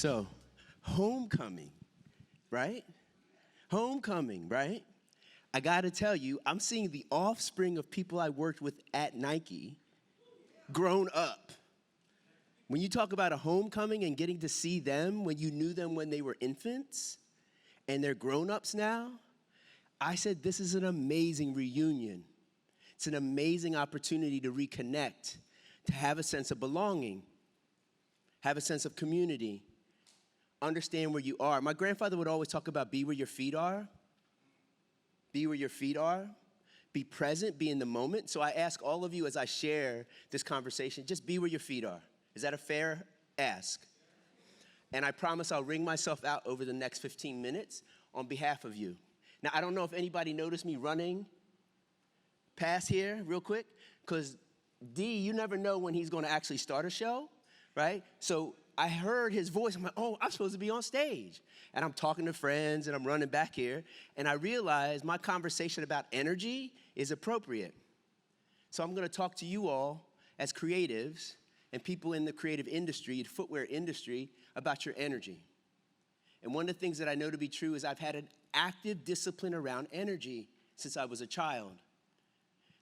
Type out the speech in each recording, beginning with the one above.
So, homecoming, right? Homecoming, right? I gotta tell you, I'm seeing the offspring of people I worked with at Nike grown up. When you talk about a homecoming and getting to see them when you knew them when they were infants and they're grown-ups now, I said this is an amazing reunion. It's an amazing opportunity to reconnect, to have a sense of belonging, have a sense of community, understand where you are. My grandfather would always talk about be where your feet are. Be where your feet are. Be present, be in the moment. So I ask all of you as I share this conversation, just be where your feet are. Is that a fair ask? And I promise I'll wring myself out over the next 15 minutes on behalf of you. Now, I don't know if anybody noticed me running past here real quick, because D, you never know when he's going to actually start a show, right? So I heard his voice. I'm like, oh, I'm supposed to be on stage. And I'm talking to friends, and I'm running back here. And I realized my conversation about energy is appropriate. So I'm going to talk to you all as creatives and people in the creative industry, the footwear industry, about your energy. And one of the things that I know to be true is I've had an active discipline around energy since I was a child.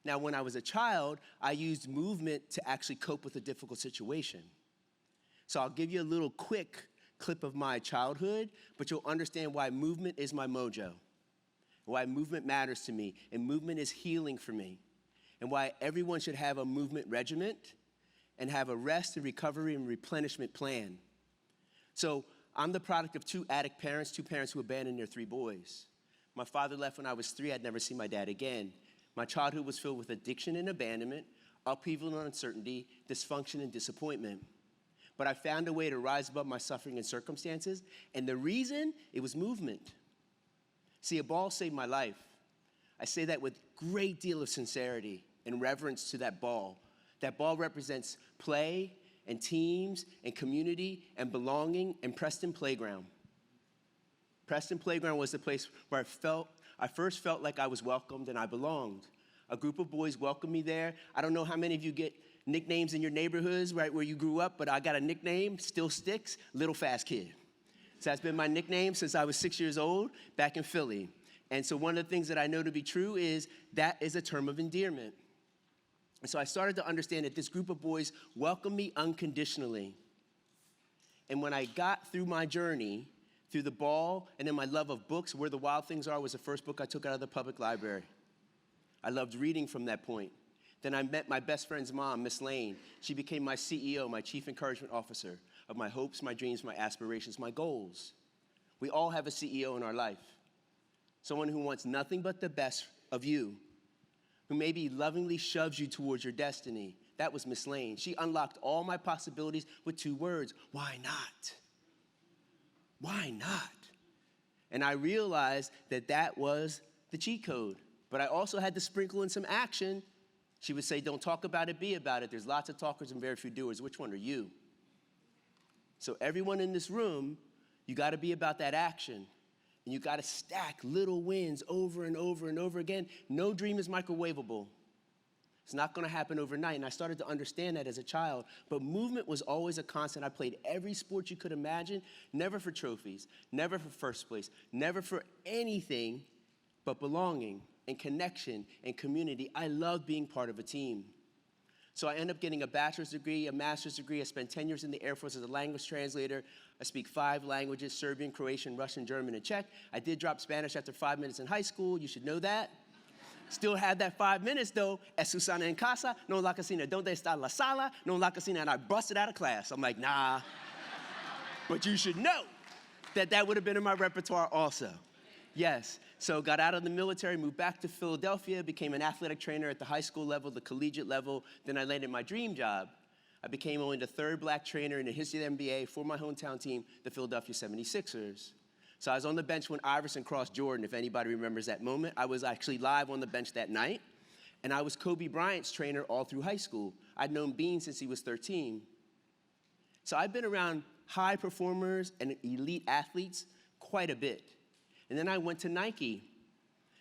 Now, when I was a child, I used movement to actually cope with a difficult situation. So I'll give you a little quick clip of my childhood, but you'll understand why movement is my mojo, why movement matters to me, and movement is healing for me, and why everyone should have a movement regiment and have a rest and recovery and replenishment plan. So I'm the product of two addict parents, two parents who abandoned their three boys. My father left when I was 3. I'd never see my dad again. My childhood was filled with addiction and abandonment, upheaval and uncertainty, dysfunction and disappointment. But I found a way to rise above my suffering and circumstances, and the reason, it was movement. See, a ball saved my life. I say that with great deal of sincerity and reverence to that ball. That ball represents play and teams and community and belonging and Preston Playground. Preston Playground was the place where I first felt like I was welcomed and I belonged. A group of boys welcomed me there. I don't know how many of you get nicknames in your neighborhoods, right, where you grew up, but I got a nickname, still sticks, Little Fast Kid. So that's been my nickname since I was 6 years old back in Philly. And so one of the things that I know to be true is that is a term of endearment. And so I started to understand that this group of boys welcomed me unconditionally. And when I got through my journey, through the ball and then my love of books, Where the Wild Things Are was the first book I took out of the public library. I loved reading from that point. Then I met my best friend's mom, Miss Lane. She became my CEO, my chief encouragement officer of my hopes, my dreams, my aspirations, my goals. We all have a CEO in our life. Someone who wants nothing but the best of you, who maybe lovingly shoves you towards your destiny. That was Miss Lane. She unlocked all my possibilities with 2 words: why not? Why not? And I realized that that was the cheat code. But I also had to sprinkle in some action. She would say, don't talk about it, be about it. There's lots of talkers and very few doers. Which one are you? So everyone in this room, you got to be about that action. And you got to stack little wins over and over and over again. No dream is microwavable. It's not going to happen overnight. And I started to understand that as a child. But movement was always a constant. I played every sport you could imagine, never for trophies, never for first place, never for anything but belonging and connection and community. I loved being part of a team. So I ended up getting a bachelor's degree, a master's degree. I spent 10 years in the Air Force as a language translator. I speak 5 languages: Serbian, Croatian, Russian, German, and Czech. I did drop Spanish after 5 minutes in high school. You should know that. Still had that 5 minutes, though. Es Susana en casa, no la cocina. Donde está la sala? No la cocina. And I busted out of class. I'm like, nah. But you should know that that would have been in my repertoire also. Yes. So got out of the military, moved back to Philadelphia, became an athletic trainer at the high school level, the collegiate level. Then I landed my dream job. I became only the 3rd black trainer in the history of the NBA for my hometown team, the Philadelphia 76ers. So I was on the bench when Iverson crossed Jordan, if anybody remembers that moment. I was actually live on the bench that night. And I was Kobe Bryant's trainer all through high school. I'd known Bean since he was 13. So I've been around high performers and elite athletes quite a bit. And then I went to Nike,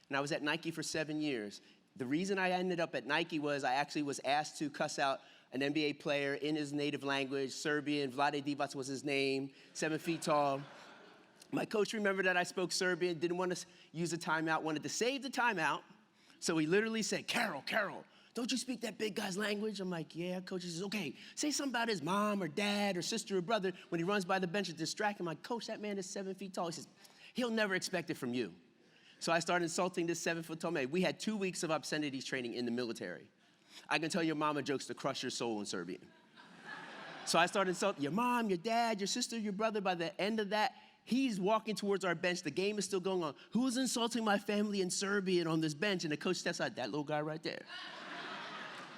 and I was at Nike for 7 years. The reason I ended up at Nike was I actually was asked to cuss out an NBA player in his native language, Serbian. Vlade Divac was his name, 7 feet tall. My coach remembered that I spoke Serbian, didn't want to use a timeout, wanted to save the timeout. So he literally said, Carroll, don't you speak that big guy's language? I'm like, yeah, coach. He says, okay, say something about his mom or dad or sister or brother when he runs by the bench to distract him. I'm like, coach, that man is 7 feet tall. He says, he'll never expect it from you. So I started insulting this 7-foot-tall man. We had 2 weeks of obscenities training in the military. I can tell your mama jokes to crush your soul in Serbian. So I started insulting your mom, your dad, your sister, your brother. By the end of that, he's walking towards our bench. The game is still going on. Who's insulting my family in Serbian on this bench? And the coach steps out, that little guy right there.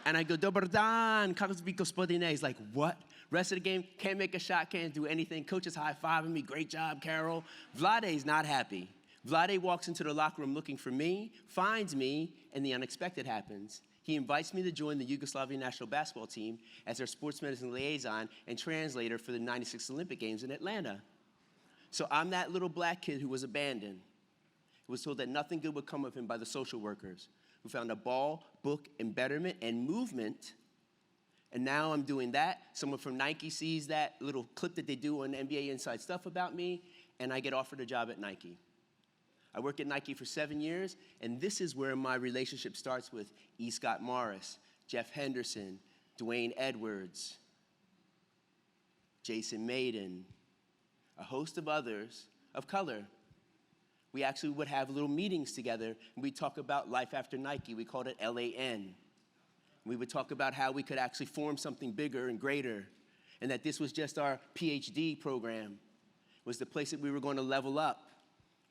And I go, Dobar dan, kako ste vi gospodine? He's like, what? Rest of the game, can't make a shot, can't do anything. Coach is high-fiving me, great job, Carroll. Vlade's not happy. Vlade walks into the locker room looking for me, finds me, and the unexpected happens. He invites me to join the Yugoslavian national basketball team as their sports medicine liaison and translator for the '96 Olympic Games in Atlanta. So I'm that little black kid who was abandoned, who was told that nothing good would come of him by the social workers, who found a ball, book, and betterment and movement. And now I'm doing that. Someone from Nike sees that little clip that they do on NBA Inside Stuff about me, and I get offered a job at Nike. I worked at Nike for 7 years, and this is where my relationship starts with E. Scott Morris, Jeff Henderson, Dwayne Edwards, Jason Maiden, a host of others of color. We actually would have little meetings together, and we'd talk about life after Nike. We called it LAN. We would talk about how we could actually form something bigger and greater, and that this was just our PhD program. It was the place that we were going to level up.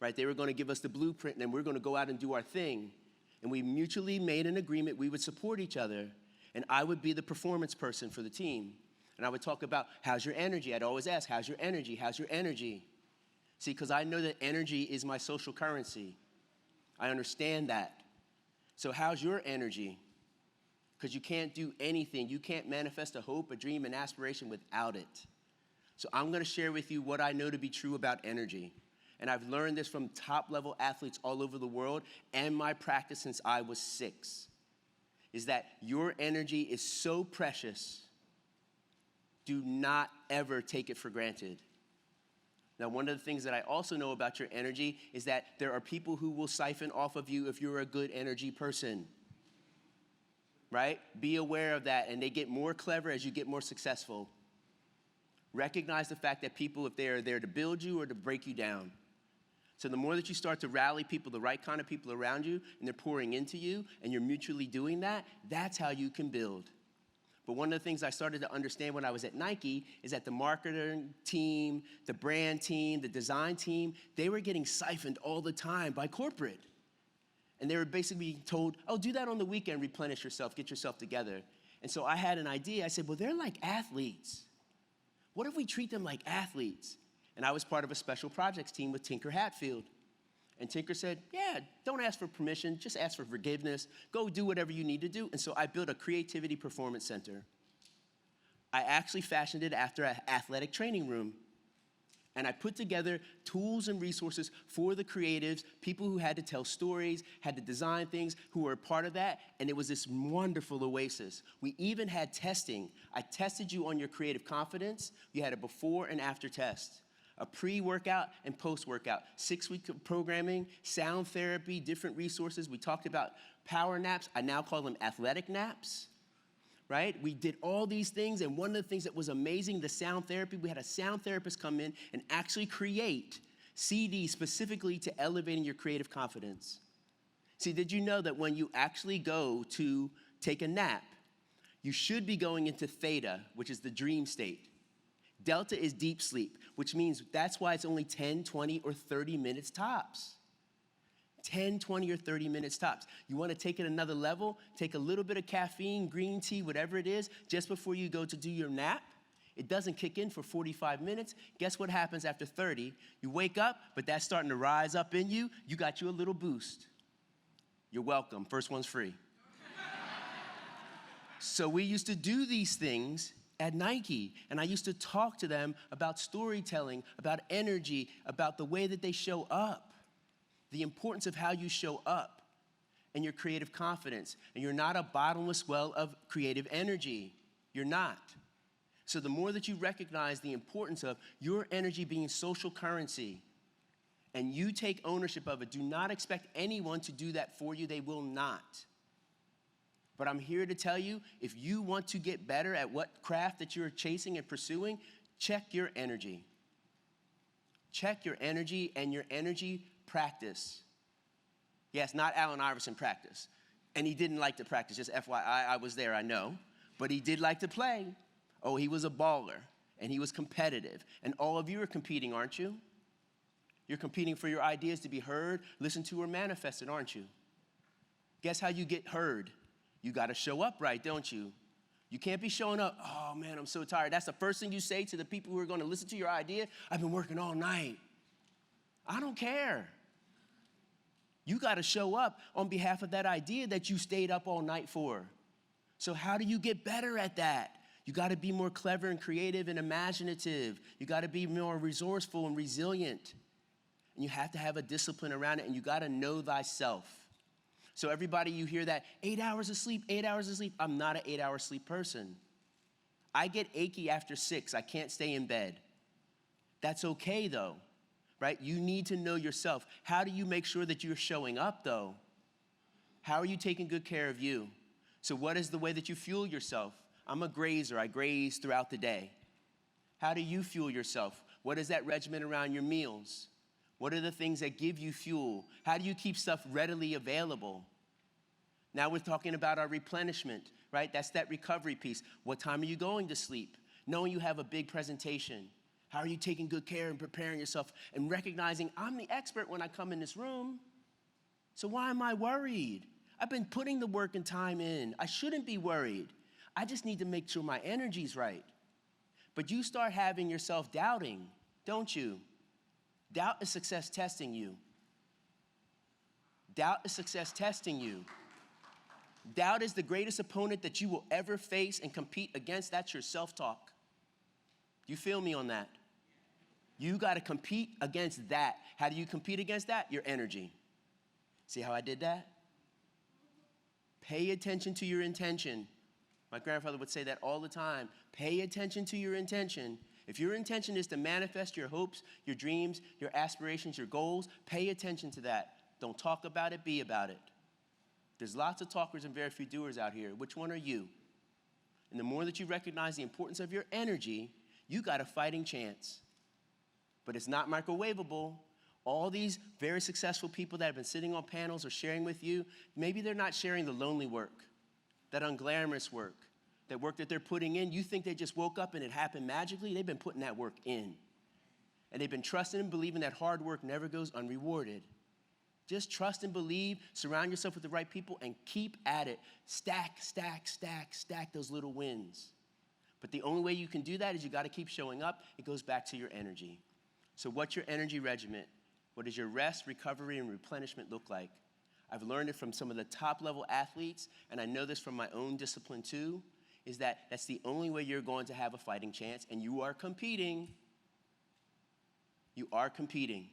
Right, they were going to give us the blueprint, and then we're going to go out and do our thing. And we mutually made an agreement we would support each other, and I would be the performance person for the team. And I would talk about, how's your energy? I'd always ask, how's your energy? How's your energy? See, because I know that energy is my social currency. I understand that. So how's your energy? Because you can't do anything. You can't manifest a hope, a dream, an aspiration without it. So I'm going to share with you what I know to be true about energy. And I've learned this from top-level athletes all over the world and my practice since I was 6, is that your energy is so precious. Do not ever take it for granted. Now, one of the things that I also know about your energy is that there are people who will siphon off of you if you're a good energy person, right? Be aware of that, and they get more clever as you get more successful. Recognize the fact that people, if they are there to build you or to break you down. So the more that you start to rally people, the right kind of people around you, and they're pouring into you, and you're mutually doing that, that's how you can build. But one of the things I started to understand when I was at Nike is that the marketing team, the brand team, the design team, they were getting siphoned all the time by corporate. And they were basically told, oh, do that on the weekend, replenish yourself, get yourself together. And so I had an idea. I said, well, they're like athletes. What if we treat them like athletes? And I was part of a special projects team with Tinker Hatfield. And Tinker said, yeah, don't ask for permission, just ask for forgiveness. Go do whatever you need to do. And so I built a creativity performance center. I actually fashioned it after an athletic training room. And I put together tools and resources for the creatives, people who had to tell stories, had to design things, who were a part of that. And it was this wonderful oasis. We even had testing. I tested you on your creative confidence. You had a before and after test. A pre-workout and post-workout, 6-week programming, sound therapy, different resources. We talked about power naps. I now call them athletic naps, right? We did all these things, and one of the things that was amazing, the sound therapy, we had a sound therapist come in and actually create CDs specifically to elevating your creative confidence. See, did you know that when you actually go to take a nap, you should be going into theta, which is the dream state. Delta is deep sleep, which means that's why it's only 10, 20, or 30 minutes tops. 10, 20, or 30 minutes tops. You want to take it another level? Take a little bit of caffeine, green tea, whatever it is, just before you go to do your nap. It doesn't kick in for 45 minutes. Guess what happens after 30? You wake up, but that's starting to rise up in you. You got you a little boost. You're welcome. First one's free. So we used to do these things at Nike, and I used to talk to them about storytelling, about energy, about the way that they show up, the importance of how you show up, and your creative confidence. And you're not a bottomless well of creative energy. You're not. So the more that you recognize the importance of your energy being social currency, and you take ownership of it, do not expect anyone to do that for you. They will not. But I'm here to tell you, if you want to get better at what craft that you're chasing and pursuing, check your energy. Check your energy and your energy practice. Yes, not Allen Iverson practice. And he didn't like to practice, just FYI, I was there, I know. But he did like to play. Oh, he was a baller, and he was competitive. And all of you are competing, aren't you? You're competing for your ideas to be heard, listened to, or manifested, aren't you? Guess how you get heard? You got to show up right, don't you? You can't be showing up, oh man, I'm so tired. That's the first thing you say to the people who are going to listen to your idea. I've been working all night. I don't care. You got to show up on behalf of that idea that you stayed up all night for. So how do you get better at that? You got to be more clever and creative and imaginative. You got to be more resourceful and resilient. And you have to have a discipline around it, and you got to know thyself. So everybody, you hear that, 8 hours of sleep, 8 hours of sleep. I'm not an 8-hour sleep person. I get achy after 6. I can't stay in bed. That's okay though, right? You need to know yourself. How do you make sure that you're showing up though? How are you taking good care of you? So what is the way that you fuel yourself? I'm a grazer. I graze throughout the day. How do you fuel yourself? What is that regimen around your meals? What are the things that give you fuel? How do you keep stuff readily available? Now we're talking about our replenishment, right? That's that recovery piece. What time are you going to sleep? Knowing you have a big presentation. How are you taking good care and preparing yourself and recognizing I'm the expert when I come in this room? So why am I worried? I've been putting the work and time in. I shouldn't be worried. I just need to make sure my energy's right. But you start having yourself doubting, don't you? Doubt is success testing you. Doubt is success testing you. Doubt is the greatest opponent that you will ever face and compete against. That's your self-talk. You feel me on that? You got to compete against that. How do you compete against that? Your energy. See how I did that? Pay attention to your intention. My grandfather would say that all the time. Pay attention to your intention. If your intention is to manifest your hopes, your dreams, your aspirations, your goals, pay attention to that. Don't talk about it, be about it. There's lots of talkers and very few doers out here. Which one are you? And the more that you recognize the importance of your energy, you got a fighting chance. But it's not microwavable. All these very successful people that have been sitting on panels or sharing with you, maybe they're not sharing the lonely work, that unglamorous work, that work that they're putting in. You think they just woke up and it happened magically? They've been putting that work in. And they've been trusting and believing that hard work never goes unrewarded. Just trust and believe, surround yourself with the right people, and keep at it. Stack, stack, stack, stack those little wins. But the only way you can do that is you got to keep showing up. It goes back to your energy. So what's your energy regimen? What does your rest, recovery, and replenishment look like? I've learned it from some of the top-level athletes, and I know this from my own discipline too, is that that's the only way you're going to have a fighting chance, and you are competing. You are competing.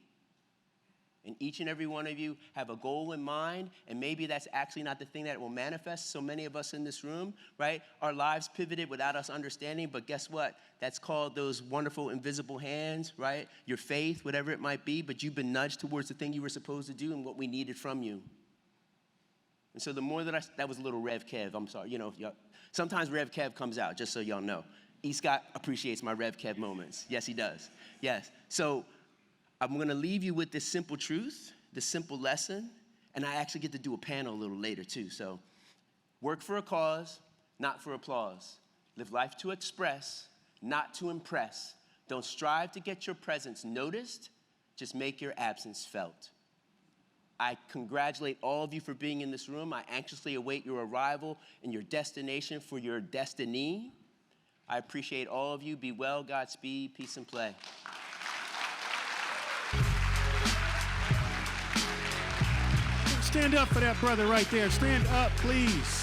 And each and every one of you have a goal in mind, and maybe that's actually not the thing that will manifest. So many of us in this room, right? Our lives pivoted without us understanding, but guess what? That's called those wonderful invisible hands, right? Your faith, whatever it might be, but you've been nudged towards the thing you were supposed to do and what we needed from you. And so the more that that was a little Rev Kev, I'm sorry, sometimes Rev Kev comes out, just so y'all know. E. Scott appreciates my Rev Kev moments. Yes, he does. Yes. So I'm going to leave you with this simple truth, this simple lesson, and I actually get to do a panel a little later too. So work for a cause, not for applause. Live life to express, not to impress. Don't strive to get your presence noticed, just make your absence felt. I congratulate all of you for being in this room. I anxiously await your arrival and your destination for your destiny. I appreciate all of you. Be well, Godspeed, peace and play. Stand up for that brother right there. Stand up, please.